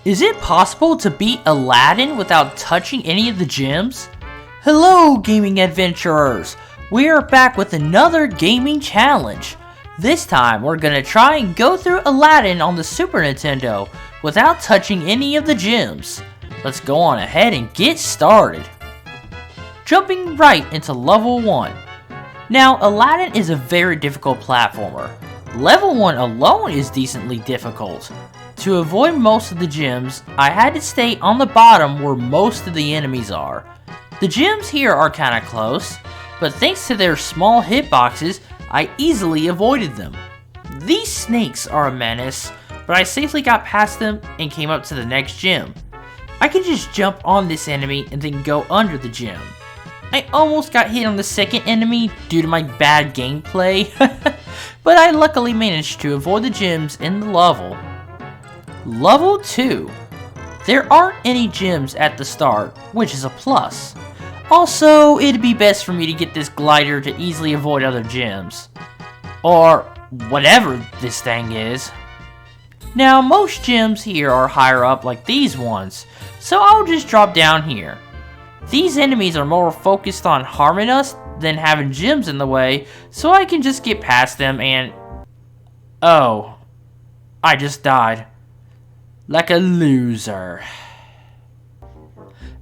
Is it possible to beat Aladdin without touching any of the gems? Hello, gaming adventurers! We are back with another gaming challenge. This time, we're gonna try and go through Aladdin on the Super Nintendo without touching any of the gems. Let's go on ahead and get started. Jumping right into level 1. Now, Aladdin is a very difficult platformer. Level 1 alone is decently difficult. To avoid most of the gems, I had to stay on the bottom where most of the enemies are. The gems here are kinda close, but thanks to their small hitboxes, I easily avoided them. These snakes are a menace, but I safely got past them and came up to the next gem. I can just jump on this enemy and then go under the gem. I almost got hit on the second enemy due to my bad gameplay, but I luckily managed to avoid the gems in the level. Level 2. There aren't any gems at the start, which is a plus. Also, it'd be best for me to get this glider to easily avoid other gems. Or whatever this thing is. Now, most gems here are higher up like these ones, so I'll just drop down here. These enemies are more focused on harming us than having gems in the way, so I can just get past them and... Oh, I just died. Like a loser.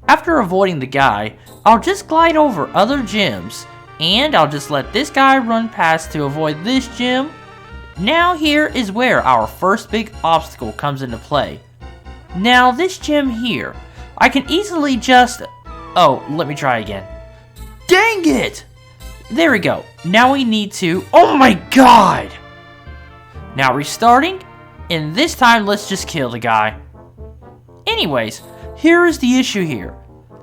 After avoiding the guy, I'll just glide over other gems, and I'll just let this guy run past to avoid this gem. Now here is where our first big obstacle comes into play. Now this gem here, I can easily just... Oh, let me try again. Dang it! There we go. Now we need to... Oh my god! Now restarting, and this time let's just kill the guy. Anyways, here is the issue here.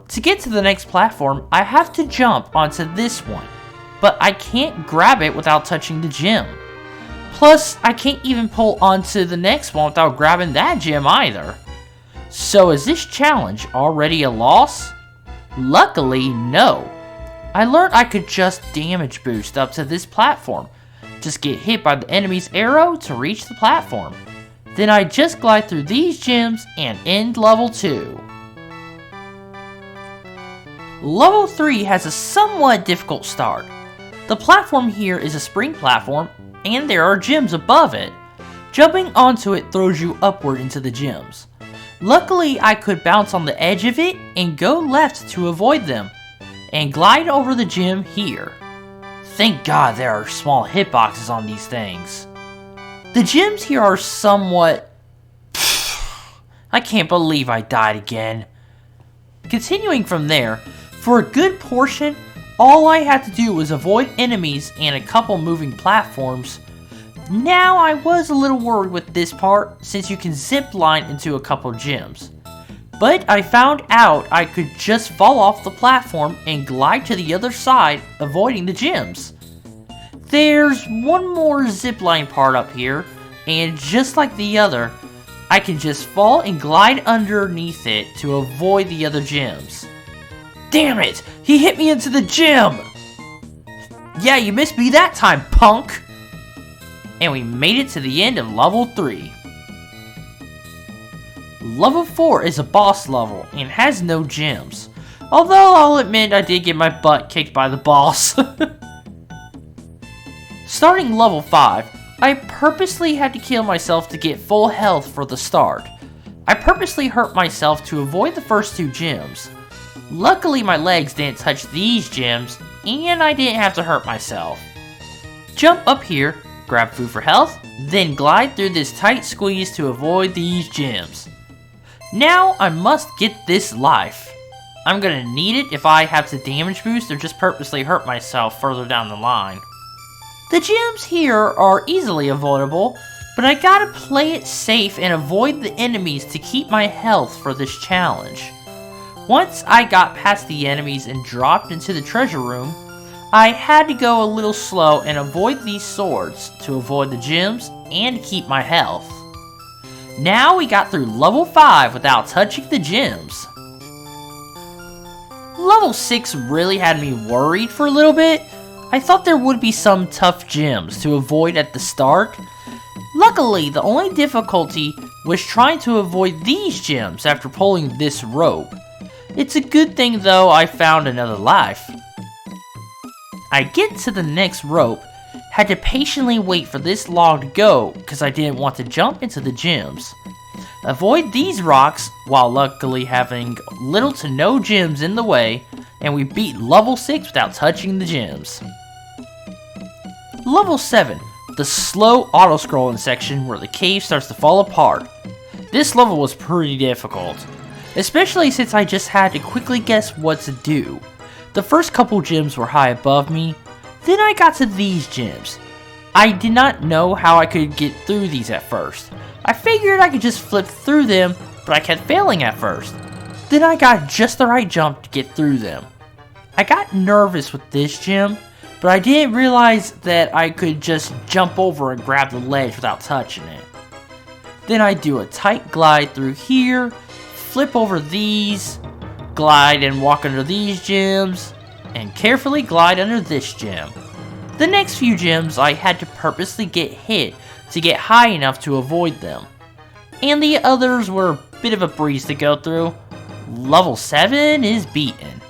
To get to the next platform, I have to jump onto this one, but I can't grab it without touching the gem. Plus, I can't even pull onto the next one without grabbing that gem either. So is this challenge already a loss? Luckily, no. I learned I could just damage boost up to this platform. Just get hit by the enemy's arrow to reach the platform. Then I just glide through these gems and end level 2. Level 3 has a somewhat difficult start. The platform here is a spring platform, and there are gems above it. Jumping onto it throws you upward into the gems. Luckily, I could bounce on the edge of it and go left to avoid them, and glide over the gem here. Thank God there are small hitboxes on these things. The gems here are somewhat... I can't believe I died again. Continuing from there, for a good portion, all I had to do was avoid enemies and a couple moving platforms. Now I was a little worried with this part since you can zip line into a couple gems. But I found out I could just fall off the platform and glide to the other side, avoiding the gems. There's one more zipline part up here, and just like the other, I can just fall and glide underneath it to avoid the other gems. Damn it! He hit me into the gem! Yeah, you missed me that time, punk! And we made it to the end of level 3. Level 4 is a boss level and has no gems. Although I'll admit I did get my butt kicked by the boss. Starting level 5, I purposely had to kill myself to get full health for the start. I purposely hurt myself to avoid the first 2 gems. Luckily my legs didn't touch these gems, and I didn't have to hurt myself. Jump up here, grab food for health, then glide through this tight squeeze to avoid these gems. Now I must get this life. I'm gonna need it if I have to damage boost or just purposely hurt myself further down the line. The gems here are easily avoidable, but I gotta play it safe and avoid the enemies to keep my health for this challenge. Once I got past the enemies and dropped into the treasure room, I had to go a little slow and avoid these swords to avoid the gems and keep my health. Now we got through level 5 without touching the gems. Level 6 really had me worried for a little bit. I thought there would be some tough gems to avoid at the start. Luckily, the only difficulty was trying to avoid these gems after pulling this rope. It's a good thing though I found another life. I get to the next rope, had to patiently wait for this log to go because I didn't want to jump into the gems. Avoid these rocks while luckily having little to no gems in the way, and we beat level 6 without touching the gems. Level 7, the slow auto-scrolling section where the cave starts to fall apart. This level was pretty difficult, especially since I just had to quickly guess what to do. The first couple gems were high above me, then I got to these gems. I did not know how I could get through these at first. I figured I could just flip through them, but I kept failing at first. Then I got just the right jump to get through them. I got nervous with this gem, but I didn't realize that I could just jump over and grab the ledge without touching it. Then I do a tight glide through here, flip over these, glide and walk under these gems, and carefully glide under this gem. The next few gems I had to purposely get hit to get high enough to avoid them. And the others were a bit of a breeze to go through. Level 7 is beaten.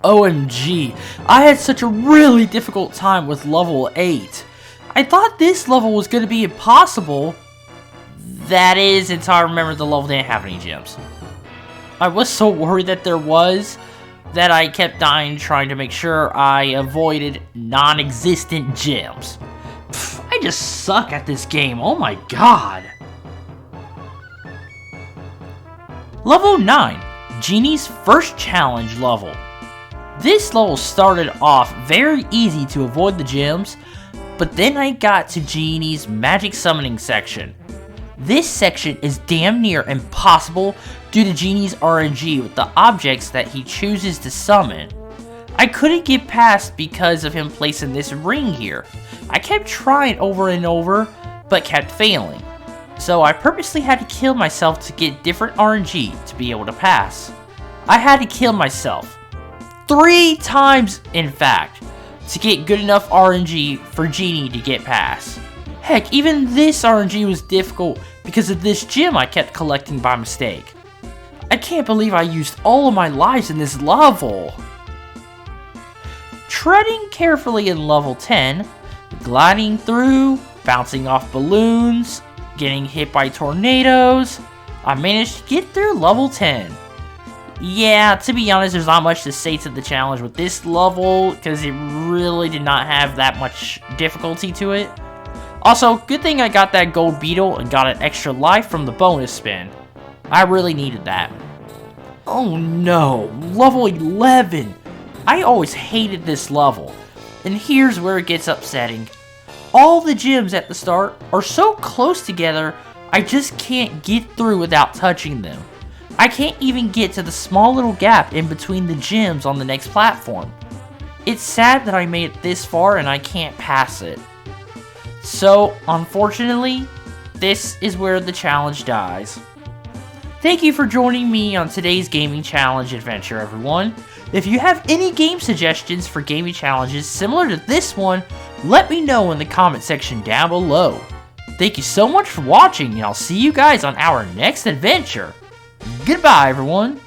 OMG, I had such a really difficult time with level 8. I thought this level was going to be impossible. That is, until I remembered the level didn't have any gems. I was so worried that there was, that I kept dying trying to make sure I avoided non-existent gems. Pfft, I just suck at this game, oh my god. Level 9, Genie's first challenge level. This level started off very easy to avoid the gems, but then I got to Genie's magic summoning section. This section is damn near impossible due to Genie's RNG with the objects that he chooses to summon. I couldn't get past because of him placing this ring here. I kept trying over and over, but kept failing. So I purposely had to kill myself to get different RNG to be able to pass. I had to kill myself 3 times, in fact, to get good enough RNG for Genie to get past. Heck, even this RNG was difficult because of this gem I kept collecting by mistake. I can't believe I used all of my lives in this level. Treading carefully in level 10, gliding through, bouncing off balloons, getting hit by tornadoes, I managed to get through level 10. Yeah, to be honest, there's not much to say to the challenge with this level, because it really did not have that much difficulty to it. Also, good thing I got that gold beetle and got an extra life from the bonus spin. I really needed that. Oh no, level 11! I always hated this level, and here's where it gets upsetting. All the gems at the start are so close together, I just can't get through without touching them. I can't even get to the small little gap in between the gems on the next platform. It's sad that I made it this far and I can't pass it. So, unfortunately, this is where the challenge dies. Thank you for joining me on today's gaming challenge adventure, everyone. If you have any game suggestions for gaming challenges similar to this one, let me know in the comment section down below. Thank you so much for watching, and I'll see you guys on our next adventure. Goodbye, everyone.